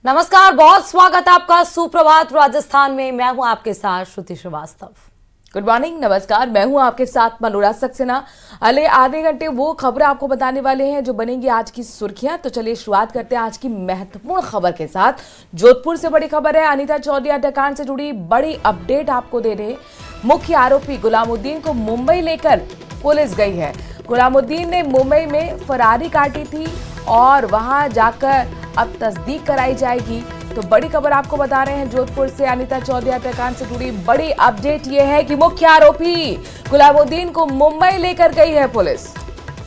नमस्कार, बहुत स्वागत है आपका सुप्रभात राजस्थान में। मैं हूं आपके साथ श्रुति श्रीवास्तव। गुड मॉर्निंग, नमस्कार। मैं हूं आपके साथ मनोराज सक्सेना। अगले आधे घंटे वो खबरें आपको बताने वाले हैं जो बनेंगी आज की सुर्खियां। तो चलिए शुरुआत करते हैं आज की महत्वपूर्ण खबर के साथ। जोधपुर से बड़ी खबर है, अनीता चौधरी हत्याकांड से जुड़ी बड़ी अपडेट आपको दे रहे हैं। मुख्य आरोपी गुलामुद्दीन को मुंबई लेकर पुलिस गई है। गुलामुद्दीन ने मुंबई में फरारी काटी थी और वहां जाकर अब तस्दीक कराई जाएगी। तो बड़ी खबर आपको बता रहे हैं जोधपुर से, अनीता चौधरी हत्याकांड से जुड़ी बड़ी अपडेट ये है कि मुख्य आरोपी गुलामुद्दीन को मुंबई लेकर गई है पुलिस।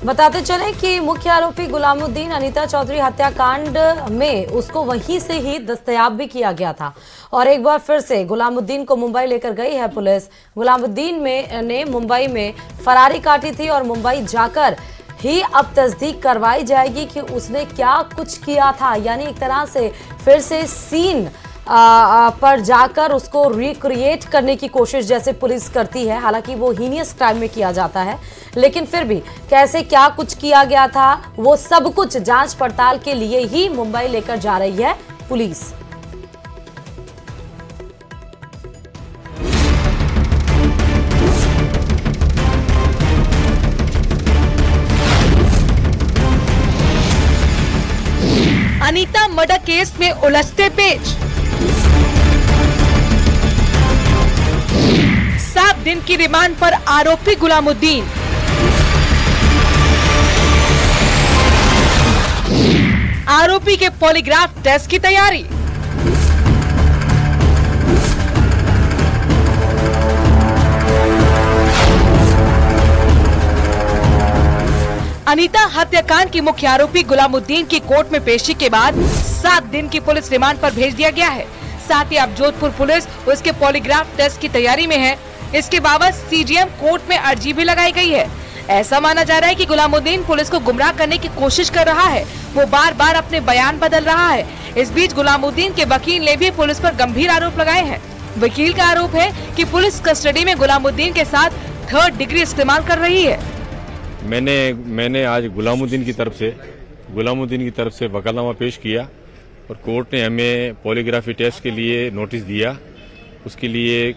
बताते चले कि मुख्य आरोपी गुलामुद्दीन अनीता चौधरी हत्याकांड में उसको वहीं से ही दस्तयाब भी किया गया था और एक बार फिर से गुलामुद्दीन को मुंबई लेकर गई है पुलिस। गुलामुद्दीन ने मुंबई में फरारी काटी थी और मुंबई जाकर ही अब तस्दीक करवाई जाएगी कि उसने क्या कुछ किया था। यानी एक तरह से फिर से सीन पर जाकर उसको रिक्रिएट करने की कोशिश जैसे पुलिस करती है। हालांकि वो हीनियस क्राइम में किया जाता है, लेकिन फिर भी कैसे क्या कुछ किया गया था वो सब कुछ जांच पड़ताल के लिए ही मुंबई लेकर जा रही है पुलिस। अनीता मर्डर केस में उलझते पेच। 7 दिन की रिमांड पर आरोपी गुलामुद्दीन। आरोपी के पॉलीग्राफ टेस्ट की तैयारी। अनीता हत्याकांड की मुख्य आरोपी गुलामुद्दीन की कोर्ट में पेशी के बाद 7 दिन की पुलिस रिमांड पर भेज दिया गया है। साथ ही अब जोधपुर पुलिस उसके पॉलीग्राफ टेस्ट की तैयारी में है। इसके बाबत सीजीएम कोर्ट में अर्जी भी लगाई गई है। ऐसा माना जा रहा है कि गुलामुद्दीन पुलिस को गुमराह करने की कोशिश कर रहा है। वो बार बार अपने बयान बदल रहा है। इस बीच गुलामुद्दीन के वकील ने भी पुलिस पर गंभीर आरोप लगाए हैं। वकील का आरोप है कि पुलिस कस्टडी में गुलामुद्दीन के साथ 3rd डिग्री इस्तेमाल कर रही है। मैंने आज गुलामुद्दीन की तरफ से वकालतनामा पेश किया और कोर्ट ने हमें पॉलीग्राफी टेस्ट के लिए नोटिस दिया। उसके लिए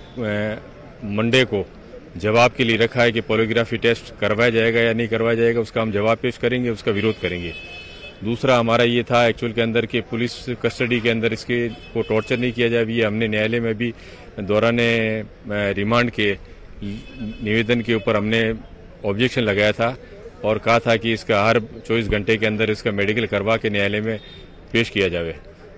मंडे को जवाब के लिए रखा है कि पॉलीग्राफी टेस्ट करवाया जाएगा या नहीं करवाया जाएगा। उसका हम जवाब पेश करेंगे, उसका विरोध करेंगे। दूसरा हमारा ये था एक्चुअल के अंदर कि पुलिस कस्टडी के अंदर इसके को टॉर्चर नहीं किया जाए। ये हमने न्यायालय में भी दौरान रिमांड के निवेदन के ऊपर हमने ऑब्जेक्शन लगाया था और कहा था कि इसका हर 24 घंटे के अंदर इसका मेडिकल करवा के न्यायालय में पेश किया जाए।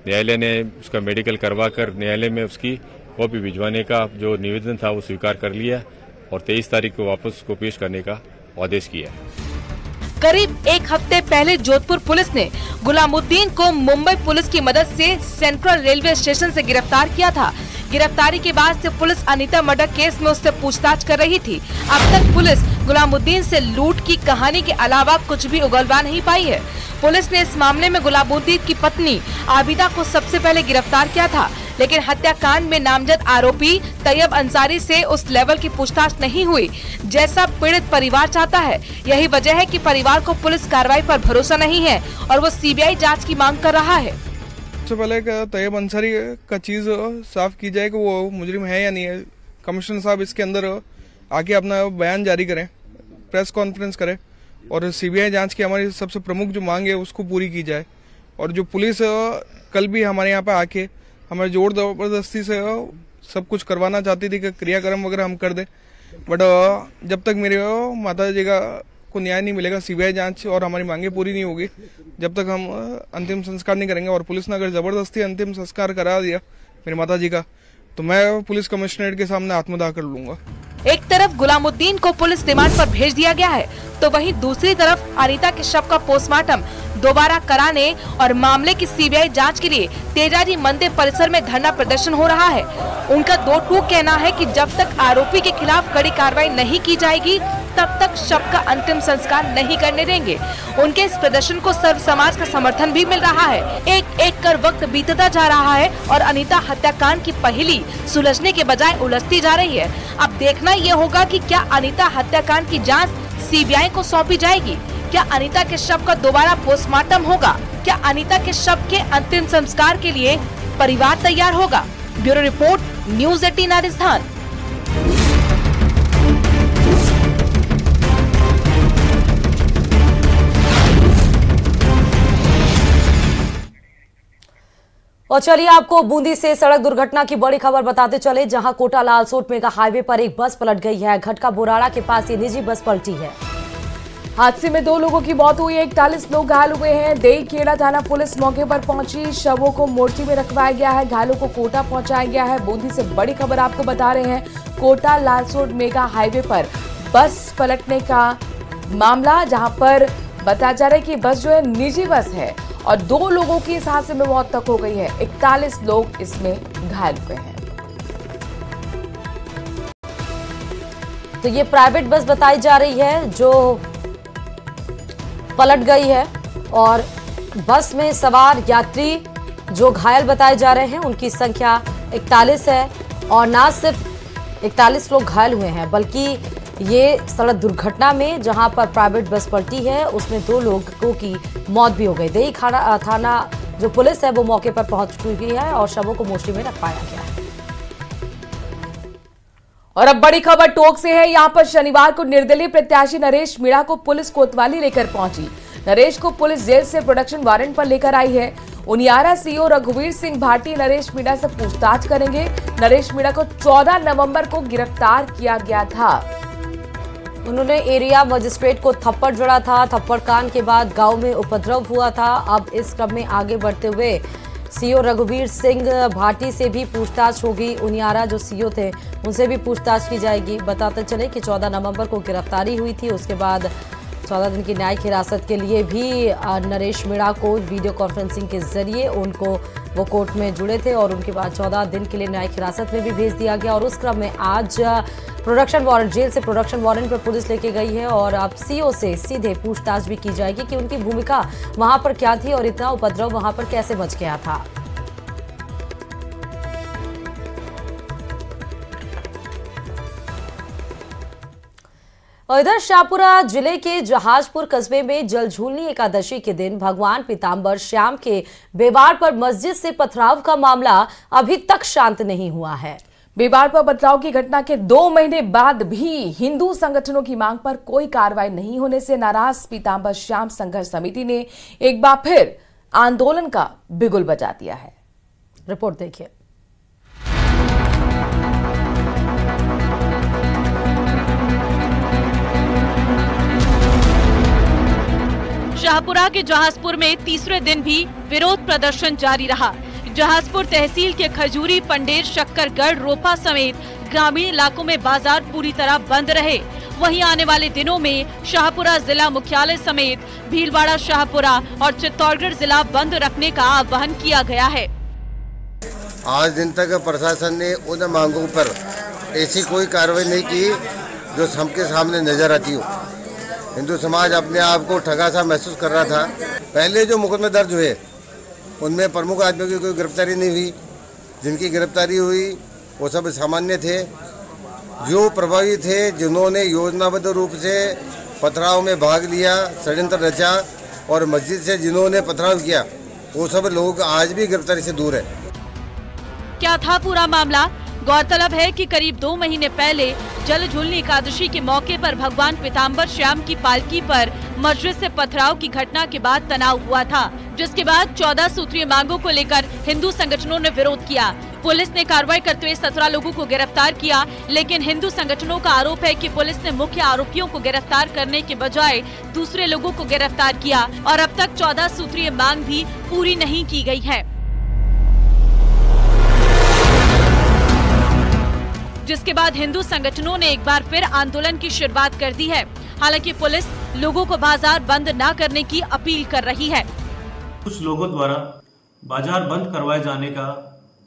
न्यायालय ने उसका मेडिकल करवा कर न्यायालय में उसकी कॉपी भिजवाने का जो निवेदन था वो स्वीकार कर लिया और 23 तारीख को वापस उसको पेश करने का आदेश किया। करीब 1 हफ्ते पहले जोधपुर पुलिस ने गुलामुद्दीन को मुंबई पुलिस की मदद से सेंट्रल रेलवे स्टेशन से गिरफ्तार किया था। गिरफ्तारी के बाद से पुलिस अनीता मर्डर केस में उससे पूछताछ कर रही थी। अब तक पुलिस गुलामुद्दीन से लूट की कहानी के अलावा कुछ भी उगलवा नहीं पाई है। पुलिस ने इस मामले में गुलामुद्दीन की पत्नी आबिदा को सबसे पहले गिरफ्तार किया था, लेकिन हत्याकांड में नामजद आरोपी तैयब अंसारी से उस लेवल की पूछताछ नहीं हुई जैसा पीड़ित परिवार चाहता है। यही वजह है कि परिवार को पुलिस कार्रवाई पर भरोसा नहीं है और वो सीबीआई जांच की मांग कर रहा है। सबसे पहले तैयब अंसारी का चीज साफ की जाए कि वो मुजरिम है या नहीं है। कमिश्नर साहब इसके अंदर आके अपना बयान जारी करें, प्रेस कॉन्फ्रेंस करें और सीबीआई जांच की हमारी सबसे प्रमुख जो मांग है उसको पूरी की जाए। और जो पुलिस कल भी हमारे यहाँ पे आके हमें जोर जबरदस्ती से सब कुछ करवाना चाहती थी कि क्रियाक्रम वगैरह हम कर दें, बट जब तक मेरे माता जी को न्याय नहीं मिलेगा, सीबीआई जांच और हमारी मांगे पूरी नहीं होगी, जब तक हम अंतिम संस्कार नहीं करेंगे। और पुलिस ने अगर जबरदस्ती अंतिम संस्कार करा दिया मेरी माता जी का, तो मैं पुलिस कमिश्नरेट के सामने आत्मदाह कर लूंगा। एक तरफ गुलामुद्दीन को पुलिस रिमांड पर भेज दिया गया है, तो वहीं दूसरी तरफ अनीता के शव का पोस्टमार्टम दोबारा कराने और मामले की सीबीआई जांच के लिए तेजाजी मंदिर परिसर में धरना प्रदर्शन हो रहा है। उनका दो टूक कहना है कि जब तक आरोपी के खिलाफ कड़ी कार्रवाई नहीं की जाएगी तब तक शव का अंतिम संस्कार नहीं करने देंगे। उनके इस प्रदर्शन को सर्व समाज का समर्थन भी मिल रहा है। एक एक कर वक्त बीतता जा रहा है और अनीता हत्याकांड की पहेली सुलझने के बजाय उलझती जा रही है। अब देखना ये होगा कि क्या अनीता हत्याकांड की जांच सीबीआई को सौंपी जाएगी, क्या अनीता के शव का दोबारा पोस्टमार्टम होगा, क्या अनीता के शव के अंतिम संस्कार के लिए परिवार तैयार होगा? Bureau report, news 18 Rajasthan. और चलिए आपको बूंदी से सड़क दुर्घटना की बड़ी खबर बताते चले, जहां कोटा लालसोट मेगा हाईवे पर एक बस पलट गई है। घटका बोराड़ा के पास ये निजी बस पलटी है। हादसे में 2 लोगों की मौत हुई है, 41 लोग घायल हुए हैं। देई खेड़ा थाना पुलिस मौके पर पहुंची, शवों को मोर्ची में रखवाया गया है, घायलों को कोटा पहुंचाया गया है। बूंदी से बड़ी खबर आपको बता रहे हैं, कोटा लालसोट मेगा हाईवे पर बस पलटने का मामला, जहां पर बताया जा रहा है कि बस जो है निजी बस है और 2 लोगों की इस हादसे में मौत तक हो गई है। 41 लोग इसमें घायल हुए हैं। तो ये प्राइवेट बस बताई जा रही है जो पलट गई है और बस में सवार यात्री जो घायल बताए जा रहे हैं उनकी संख्या 41 है। और ना सिर्फ 41 लोग घायल हुए हैं बल्कि ये सड़क दुर्घटना में जहां पर प्राइवेट बस पलटी है उसमें 2 लोगों की मौत भी हो गई। देई थाना जो पुलिस है वो मौके पर पहुंच चुकी है और शवों को मोर्चे में रखवाया गया है। और अब बड़ी खबर टोंक से है। यहां पर शनिवार को निर्दलीय प्रत्याशी नरेश मीणा को पुलिस कोतवाली लेकर पहुंची। नरेश को पुलिस जेल से प्रोडक्शन वारंट पर लेकर आई है। उनियारा सीओ रघुवीर सिंह भाटी नरेश मीणा से पूछताछ करेंगे। नरेश मीणा को 14 नवंबर को गिरफ्तार किया गया था। उन्होंने एरिया मजिस्ट्रेट को थप्पड़ जड़ा था। थप्पड़ कांड के बाद गांव में उपद्रव हुआ था। अब इस क्रम में आगे बढ़ते हुए सीओ रघुवीर सिंह भाटी से भी पूछताछ होगी। उनियारा जो सीओ थे उनसे भी पूछताछ की जाएगी। बताते चले कि 14 नवंबर को गिरफ्तारी हुई थी। उसके बाद 14 दिन की न्यायिक हिरासत के लिए भी नरेश मीणा को वीडियो कॉन्फ्रेंसिंग के जरिए वो कोर्ट में जुड़े थे और उनके बाद 14 दिन के लिए न्यायिक हिरासत में भी भेज दिया गया। और उस क्रम में आज प्रोडक्शन वारंट, जेल से प्रोडक्शन वारंट पर पुलिस लेके गई है और अब सीओ से सीधे पूछताछ भी की जाएगी कि उनकी भूमिका वहां पर क्या थी और इतना उपद्रव वहां पर कैसे मच गया था। और इधर शाहपुरा जिले के जहाजपुर कस्बे में जलझूलनी एकादशी के दिन भगवान पीताम्बर श्याम के बेवार पर मस्जिद से पथराव का मामला अभी तक शांत नहीं हुआ है। बेवार पर पथराव की घटना के 2 महीने बाद भी हिंदू संगठनों की मांग पर कोई कार्रवाई नहीं होने से नाराज पीताम्बर श्याम संघर्ष समिति ने एक बार फिर आंदोलन का बिगुल बजा दिया है। रिपोर्ट देखिए। शाहपुरा के जहाजपुर में तीसरे दिन भी विरोध प्रदर्शन जारी रहा। जहाजपुर तहसील के खजूरी, पंडेर, शक्करगढ़, रोपा समेत ग्रामीण इलाकों में बाजार पूरी तरह बंद रहे। वहीं आने वाले दिनों में शाहपुरा जिला मुख्यालय समेत भीलवाड़ा, शाहपुरा और चित्तौड़गढ़ जिला बंद रखने का आह्वान किया गया है। आज दिन तक प्रशासन ने उन मांगों पर ऐसी कोई कार्रवाई नहीं की जो सबके सामने नजर आती हो। हिंदू समाज अपने आप को ठगा सा महसूस कर रहा था। पहले जो मुकदमे दर्ज हुए उनमें प्रमुख आदमियों की कोई गिरफ्तारी नहीं हुई। जिनकी गिरफ्तारी हुई वो सब सामान्य थे। जो प्रभावी थे, जिन्होंने योजनाबद्ध रूप से पथराव में भाग लिया, षड्यंत्र रचा और मस्जिद से जिन्होंने पथराव किया, वो सब लोग आज भी गिरफ्तारी से दूर है। क्या था पूरा मामला? गौरतलब है कि करीब 2 महीने पहले जलझूलनी एकादशी के मौके पर भगवान पीताम्बर श्याम की पालकी पर मस्जिद से पथराव की घटना के बाद तनाव हुआ था, जिसके बाद 14 सूत्रीय मांगों को लेकर हिंदू संगठनों ने विरोध किया। पुलिस ने कार्रवाई करते हुए 17 लोगों को गिरफ्तार किया, लेकिन हिंदू संगठनों का आरोप है कि पुलिस ने मुख्य आरोपियों को गिरफ्तार करने के बजाय दूसरे लोगों को गिरफ्तार किया और अब तक 14 सूत्रीय मांग भी पूरी नहीं की गई है, जिसके बाद हिंदू संगठनों ने एक बार फिर आंदोलन की शुरुआत कर दी है। हालांकि पुलिस लोगों को बाजार बंद न करने की अपील कर रही है। कुछ लोगों द्वारा बाजार बंद करवाए जाने का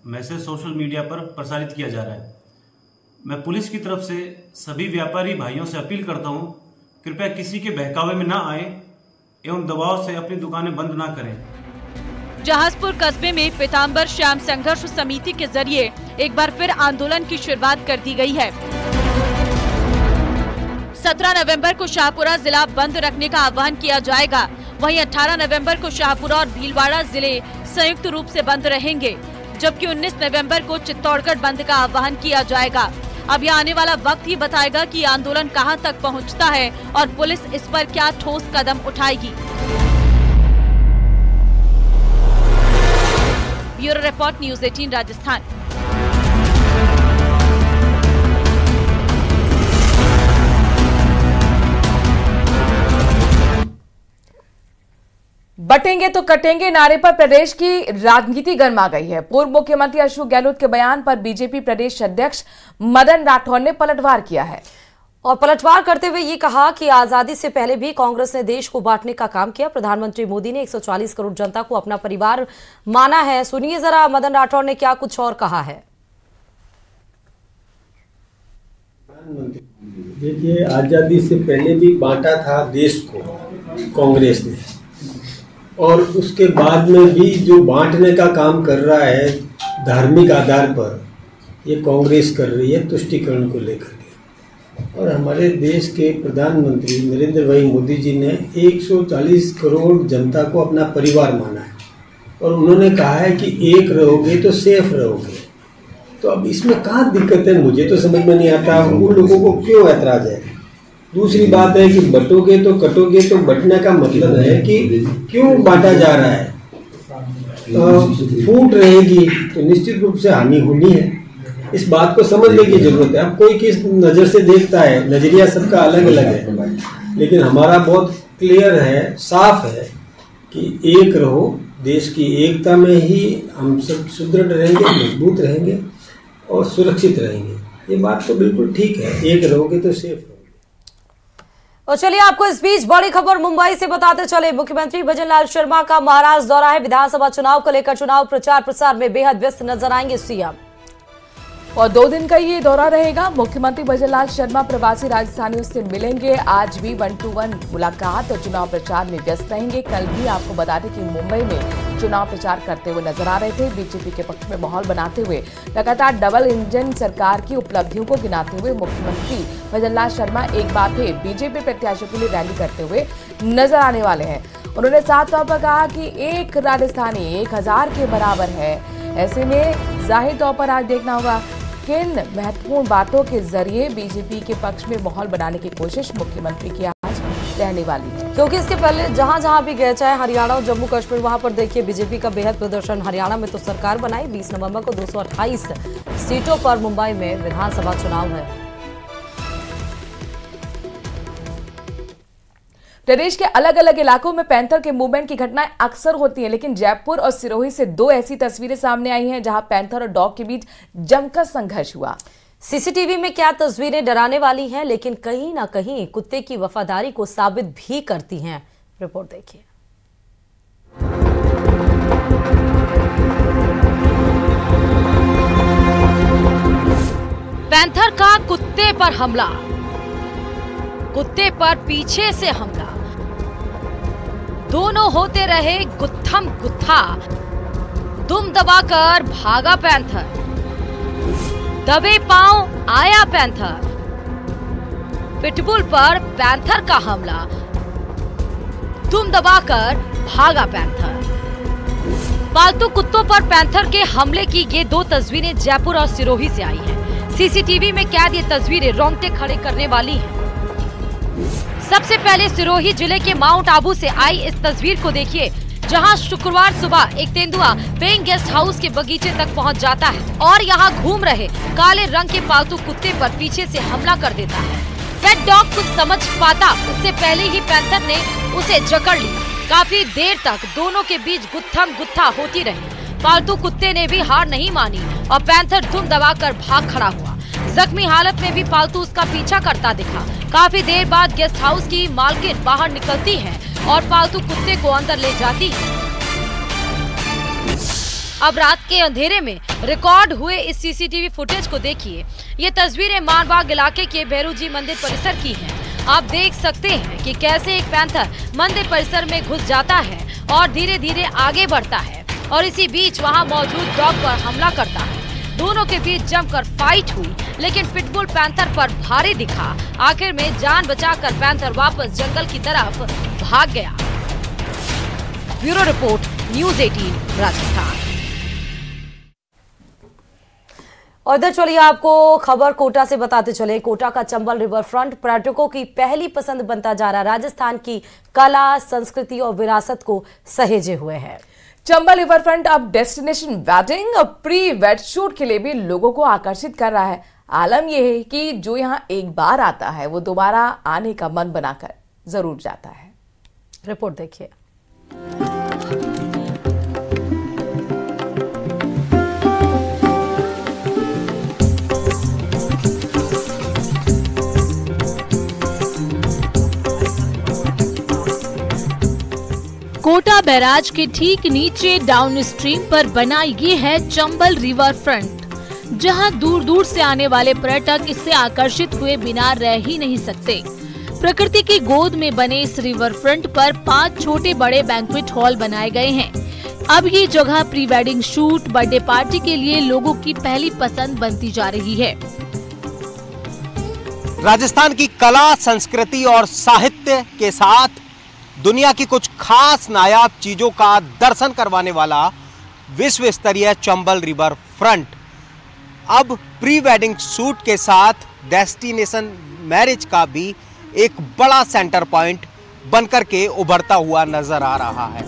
मैसेज सोशल मीडिया पर प्रसारित किया जा रहा है। मैं पुलिस की तरफ से सभी व्यापारी भाइयों से अपील करता हूं, कृपया किसी के बहकावे में न आए एवं दबाव से अपनी दुकानें बंद न करें। जहाजपुर कस्बे में पीताम्बर श्याम संघर्ष समिति के जरिए एक बार फिर आंदोलन की शुरुआत कर दी गई है। 17 नवंबर को शाहपुरा जिला बंद रखने का आह्वान किया जाएगा। वहीं 18 नवंबर को शाहपुरा और भीलवाड़ा जिले संयुक्त रूप से बंद रहेंगे, जबकि 19 नवंबर को चित्तौड़गढ़ बंद का आह्वान किया जाएगा। अब यह आने वाला वक्त ही बताएगा कि आंदोलन कहां तक पहुंचता है और पुलिस इस पर क्या ठोस कदम उठाएगी। Bureau report, news 18 Rajasthan. बटेंगे तो कटेंगे नारे पर प्रदेश की राजनीति गर्मा गई है। पूर्व मुख्यमंत्री अशोक गहलोत के बयान पर बीजेपी प्रदेश अध्यक्ष मदन राठौर ने पलटवार किया है और पलटवार करते हुए ये कहा कि आजादी से पहले भी कांग्रेस ने देश को बांटने का काम किया। प्रधानमंत्री मोदी ने 140 करोड़ जनता को अपना परिवार माना है। सुनिए जरा मदन राठौर ने क्या कुछ और कहा है। देखिए, आजादी से पहले भी बांटा था देश को कांग्रेस ने, और उसके बाद में भी जो बांटने का काम कर रहा है धार्मिक आधार पर, ये कांग्रेस कर रही है तुष्टीकरण को लेकर के। और हमारे देश के प्रधानमंत्री नरेंद्र भाई मोदी जी ने 140 करोड़ जनता को अपना परिवार माना है, और उन्होंने कहा है कि एक रहोगे तो सेफ रहोगे। तो अब इसमें कहाँ दिक्कत है, मुझे तो समझ में नहीं आता उन लोगों को क्यों ऐतराज है। दूसरी बात है कि बटोगे तो कटोगे, तो बटने का मतलब है कि क्यों बांटा जा रहा है। फूट रहेगी तो निश्चित रूप से हानि होनी है, इस बात को समझने की जरूरत है। अब कोई किस नज़र से देखता है, नजरिया सबका अलग अलग है, लेकिन हमारा बहुत क्लियर है, साफ है कि एक रहो, देश की एकता में ही हम सब सुदृढ़ रहेंगे, मजबूत रहेंगे और सुरक्षित रहेंगे। ये बात तो बिल्कुल ठीक है, एक रहोगे तो सेफ रहोगे। और चलिए आपको इस बीच बड़ी खबर मुंबई से बताते चले। मुख्यमंत्री भजनलाल शर्मा का महाराष्ट्र दौरा है। विधानसभा चुनाव को लेकर चुनाव प्रचार प्रसार में बेहद व्यस्त नजर आएंगे सीएम, और 2 दिन का ये दौरा रहेगा। मुख्यमंत्री भजनलाल शर्मा प्रवासी राजस्थानियों से मिलेंगे। आज भी 1-to-1 मुलाकात और चुनाव प्रचार में व्यस्त रहेंगे। कल भी आपको बता दें कि मुंबई में चुनाव प्रचार करते हुए नजर आ रहे थे। बीजेपी के पक्ष में माहौल बनाते हुए लगातार डबल इंजन सरकार की उपलब्धियों को गिनाते हुए मुख्यमंत्री भजनलाल शर्मा एक बार फिर बीजेपी प्रत्याशियों के लिए रैली करते हुए नजर आने वाले हैं। उन्होंने साफ तौर पर कहा कि एक राजस्थानी 1000 के बराबर है। ऐसे में जाहिर तौर पर आज देखना होगा किन महत्वपूर्ण बातों के जरिए बीजेपी के पक्ष में माहौल बनाने की कोशिश मुख्यमंत्री की आज रहने वाली है। क्योंकि इसके पहले जहां जहां भी गए, चाहे हरियाणा और जम्मू कश्मीर, वहां पर देखिए बीजेपी का बेहद प्रदर्शन। हरियाणा में तो सरकार बनाई, 20 नवंबर को 228 सीटों पर मुंबई में विधानसभा चुनाव है। प्रदेश के अलग अलग इलाकों में पैंथर के मूवमेंट की घटनाएं अक्सर होती हैं, लेकिन जयपुर और सिरोही से 2 ऐसी तस्वीरें सामने आई हैं जहां पैंथर और डॉग के बीच जमकर संघर्ष हुआ। सीसीटीवी में क्या तस्वीरें डराने वाली हैं, लेकिन कहीं ना कहीं कुत्ते की वफादारी को साबित भी करती हैं। रिपोर्ट देखिए। पैंथर का कुत्ते पर हमला, कुत्ते पर पीछे से हमला, दोनों होते रहे गुत्थम गुत्था। दुम दबाकर भागा पैंथर, दबे पांव आया पैंथर। पिटबुल पर पैंथर का हमला, दुम दबाकर भागा पैंथर। पालतू कुत्तों पर पैंथर के हमले की ये 2 तस्वीरें जयपुर और सिरोही से आई हैं। सीसीटीवी में कैद ये तस्वीरें रोंगटे खड़े करने वाली हैं। सबसे पहले सिरोही जिले के माउंट आबू से आई इस तस्वीर को देखिए, जहां शुक्रवार सुबह एक तेंदुआ पेइंग गेस्ट हाउस के बगीचे तक पहुंच जाता है और यहां घूम रहे काले रंग के पालतू कुत्ते पर पीछे से हमला कर देता है। पेट डॉग कुछ समझ पाता उससे पहले ही पैंथर ने उसे जकड़ लिया। काफी देर तक दोनों के बीच गुत्थम गुत्था होती रही। पालतू कुत्ते ने भी हार नहीं मानी और पैंथर दुम दबाकर भाग खड़ा हुआ। जख्मी हालत में भी पालतू उसका पीछा करता दिखा। काफी देर बाद गेस्ट हाउस की मालकिन बाहर निकलती है और पालतू कुत्ते को अंदर ले जाती है। अब रात के अंधेरे में रिकॉर्ड हुए इस सीसीटीवी फुटेज को देखिए। ये तस्वीरें मारबाग इलाके के भैरू जी मंदिर परिसर की हैं। आप देख सकते हैं कि कैसे एक पैंथर मंदिर परिसर में घुस जाता है और धीरे धीरे आगे बढ़ता है और इसी बीच वहां मौजूद डॉग पर हमला करता है। दोनों के बीच जमकर फाइट हुई, लेकिन पिटबुल पैंथर पर भारी दिखा। आखिर में जान बचाकर पैंथर वापस जंगल की तरफ भाग गया। Bureau report, news 18 Rajasthan. और इधर चलिए आपको खबर कोटा से बताते चले। कोटा का चंबल रिवर फ्रंट पर्यटकों की पहली पसंद बनता जा रहा। राजस्थान की कला, संस्कृति और विरासत को सहेजे हुए है। चंबल रिवर फ्रंट अब डेस्टिनेशन वेडिंग और प्री वेड शूट के लिए भी लोगों को आकर्षित कर रहा है। आलम यह है कि जो यहाँ एक बार आता है वो दोबारा आने का मन बनाकर जरूर जाता है। रिपोर्ट देखिए। कोटा बैराज के ठीक नीचे डाउन स्ट्रीम पर बना ये है चंबल रिवर फ्रंट, जहां दूर दूर से आने वाले पर्यटक इससे आकर्षित हुए बिना रह ही नहीं सकते। प्रकृति की गोद में बने इस रिवर फ्रंट पर 5 छोटे बड़े बैंक्वेट हॉल बनाए गए हैं। अब ये जगह pre wedding shoot, birthday party के लिए लोगों की पहली पसंद बनती जा रही है। राजस्थान की कला, संस्कृति और साहित्य के साथ दुनिया की कुछ खास नायाब चीजों का दर्शन करवाने वाला विश्व स्तरीय चंबल रिवर फ्रंट अब प्री वेडिंग शूट के साथ डेस्टिनेशन मैरिज का भी एक बड़ा सेंटर पॉइंट बनकर के उभरता हुआ नजर आ रहा है।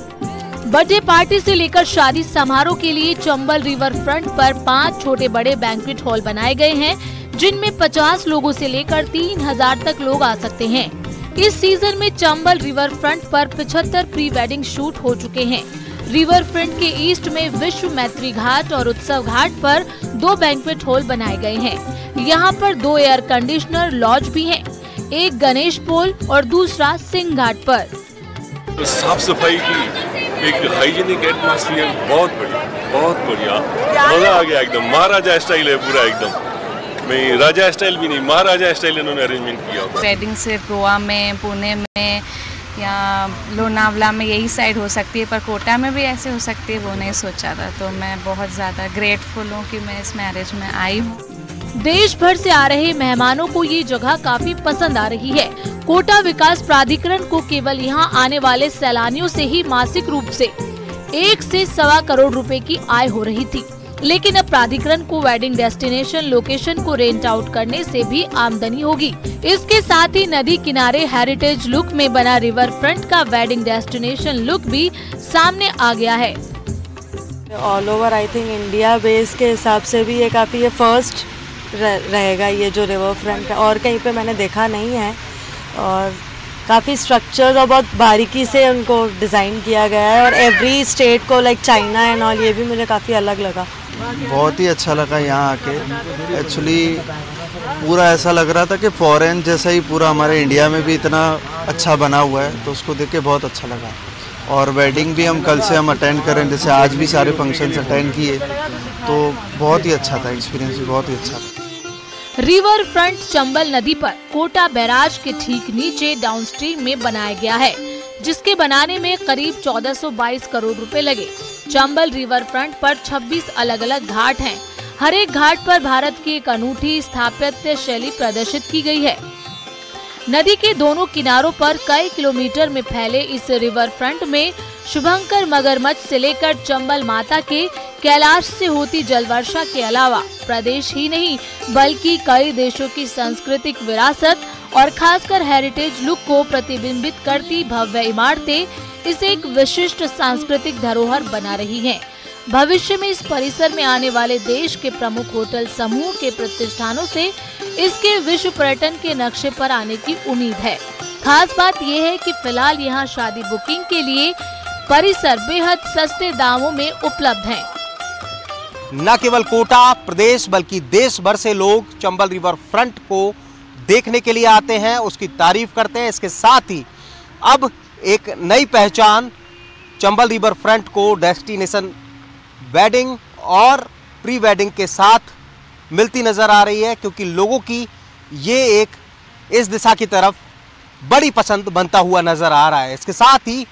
बर्थडे पार्टी से लेकर शादी समारोह के लिए चंबल रिवर फ्रंट पर 5 छोटे बड़े बैंक्वेट हॉल बनाए गए हैं, जिनमें 50 लोगों से लेकर 3000 तक लोग आ सकते हैं। इस सीजन में चंबल रिवर फ्रंट पर 75 प्री वेडिंग शूट हो चुके हैं। रिवर फ्रंट के ईस्ट में विश्व मैत्री घाट और उत्सव घाट पर 2 बैंक्वेट हॉल बनाए गए हैं। यहाँ पर 2 एयर कंडीशनर लॉज भी हैं, एक गणेश पोल और दूसरा सिंह घाट पर। साफ सफाई की एक हाइजीनिक एटमॉस्फेयर बहुत बढ़िया, मजा आ गया एकदम। महाराजा स्टाइल है पूरा एकदम, मैं राजा स्टाइल भी नहीं, महाराजा स्टाइल इन्होंने अरेंजमेंट किया। वेडिंग सिर्फ गोवा में, पुणे में या लोनावला में यही साइड हो सकती है, पर कोटा में भी ऐसे हो सकती है, वो नहीं सोचा था। तो मैं बहुत ज़्यादा ग्रेटफुल हूँ कि मैं इस मैरिज में आई हूँ। देश भर से आ रहे मेहमानों को ये जगह काफी पसंद आ रही है। कोटा विकास प्राधिकरण को केवल यहाँ आने वाले सैलानियों से ही मासिक रूप से 1 से 1.25 करोड़ रुपए की आय हो रही थी, लेकिन अब प्राधिकरण को वेडिंग डेस्टिनेशन लोकेशन को रेंट आउट करने से भी आमदनी होगी। इसके साथ ही नदी किनारे हेरिटेज लुक में बना रिवर फ्रंट का वेडिंग डेस्टिनेशन लुक भी सामने आ गया है। All over I think India base के हिसाब से भी ये काफ़ी फर्स्ट रहेगा, ये जो रिवर फ्रंट है, और कहीं पे मैंने देखा नहीं है। और काफ़ी स्ट्रक्चर्स और बहुत बारीकी से उनको डिज़ाइन किया गया है, और एवरी स्टेट को लाइक चाइना एंड ऑल, ये भी मुझे काफ़ी अलग लगा। बहुत ही अच्छा लगा यहाँ आके। एक्चुअली पूरा ऐसा लग रहा था कि फॉरेन जैसा ही पूरा हमारे इंडिया में भी इतना अच्छा बना हुआ है, तो उसको देख के बहुत अच्छा लगा। और वेडिंग भी हम कल से अटेंड करें, जैसे आज भी सारे फंक्शंस अटेंड किए, तो बहुत ही अच्छा था, एक्सपीरियंस भी बहुत ही अच्छा था। रिवर फ्रंट चंबल नदी पर कोटा बैराज के ठीक नीचे डाउनस्ट्रीम में बनाया गया है, जिसके बनाने में करीब 1422 करोड़ रुपए लगे। चंबल रिवर फ्रंट पर 26 अलग अलग घाट हैं। हर एक घाट पर भारत की एक अनूठी स्थापत्य शैली प्रदर्शित की गई है। नदी के दोनों किनारों पर कई किलोमीटर में फैले इस रिवर फ्रंट में शुभंकर मगरमच्छ से लेकर चंबल माता के कैलाश से होती जलवर्षा के अलावा प्रदेश ही नहीं बल्कि कई देशों की सांस्कृतिक विरासत और खासकर हेरिटेज लुक को प्रतिबिंबित करती भव्य इमारतें इसे एक विशिष्ट सांस्कृतिक धरोहर बना रही हैं। भविष्य में इस परिसर में आने वाले देश के प्रमुख होटल समूह के प्रतिष्ठानों से इसके विश्व पर्यटन के नक्शे पर आने की उम्मीद है। खास बात यह है कि फिलहाल यहाँ शादी बुकिंग के लिए परिसर बेहद सस्ते दामों में उपलब्ध है। न केवल कोटा प्रदेश बल्कि देश भर से लोग चंबल रिवर फ्रंट को देखने के लिए आते हैं, उसकी तारीफ करते हैं। इसके साथ ही अब एक नई पहचान चंबल रिवर फ्रंट को डेस्टिनेशन वेडिंग और प्री वेडिंग के साथ मिलती नज़र आ रही है, क्योंकि लोगों की ये एक इस दिशा की तरफ बड़ी पसंद बनता हुआ नज़र आ रहा है। इसके साथ ही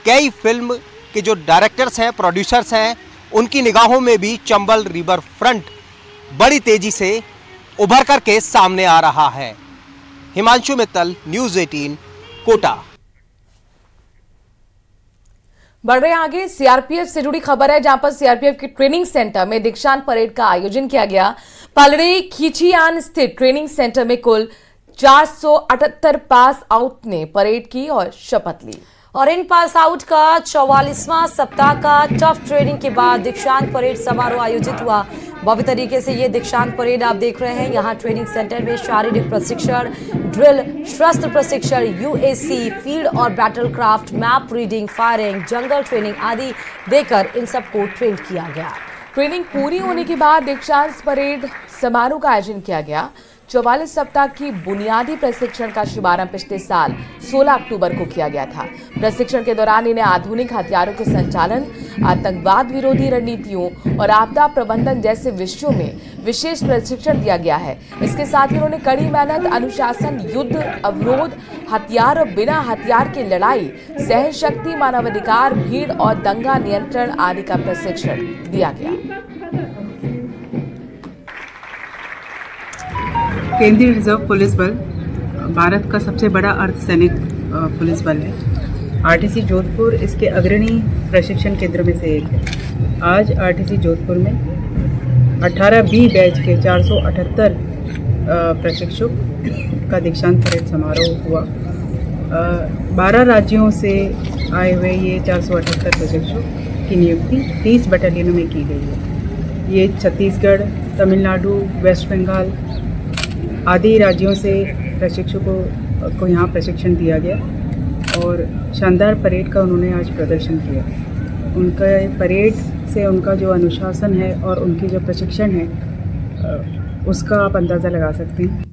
कई फिल्म के जो डायरेक्टर्स हैं, प्रोड्यूसर्स हैं, उनकी निगाहों में भी चंबल रिवर फ्रंट बड़ी तेजी से उभर करके सामने आ रहा है। हिमांशु मित्तल, न्यूज़ 18 कोटा। बढ़ रहे आगे, सीआरपीएफ से जुड़ी खबर है, जहां पर सीआरपीएफ के ट्रेनिंग सेंटर में दीक्षांत परेड का आयोजन किया गया। पालड़ी खिचियान स्थित ट्रेनिंग सेंटर में कुल 478 पास आउट ने परेड की और शपथ ली। और इन पास आउट का 44वां सप्ताह का टफ ट्रेनिंग के बाद दीक्षांत परेड समारोह आयोजित हुआ। भव्य तरीके से ये दीक्षांत परेड आप देख रहे हैं। यहाँ ट्रेनिंग सेंटर में शारीरिक प्रशिक्षण, ड्रिल, शस्त्र प्रशिक्षण, यूएसी, फील्ड और battle craft, map reading, firing, jungle training आदि देकर इन सबको ट्रेन किया गया। ट्रेनिंग पूरी होने के बाद दीक्षांत परेड समारोह का आयोजन किया गया। 44 सप्ताह की बुनियादी प्रशिक्षण का शुभारंभ पिछले साल 16 अक्टूबर को किया गया था। प्रशिक्षण के दौरान इन्हें आधुनिक हथियारों के संचालन, आतंकवाद विरोधी रणनीतियों और आपदा प्रबंधन जैसे विषयों में विशेष प्रशिक्षण दिया गया है। इसके साथ ही उन्होंने कड़ी मेहनत, अनुशासन, युद्ध, अवरोध, हथियार और बिना हथियार की लड़ाई, सहन शक्ति, मानवाधिकार, भीड़ और दंगा नियंत्रण आदि का प्रशिक्षण दिया गया। केंद्रीय रिजर्व पुलिस बल भारत का सबसे बड़ा अर्धसैनिक पुलिस बल है। आरटीसी जोधपुर इसके अग्रणी प्रशिक्षण केंद्र में से एक है। आज आरटीसी जोधपुर में 18 बी बैच के 478 प्रशिक्षुक का दीक्षांत परेड समारोह हुआ। 12 राज्यों से आए हुए ये 478 प्रशिक्षुक की नियुक्ति 30 बटालियनों में की गई है। ये छत्तीसगढ़, तमिलनाडु, वेस्ट बंगाल आदि राज्यों से प्रशिक्षकों को यहाँ प्रशिक्षण दिया गया और शानदार परेड का उन्होंने आज प्रदर्शन किया। उनका परेड से उनका जो अनुशासन है और उनकी जो प्रशिक्षण है उसका आप अंदाज़ा लगा सकते हैं।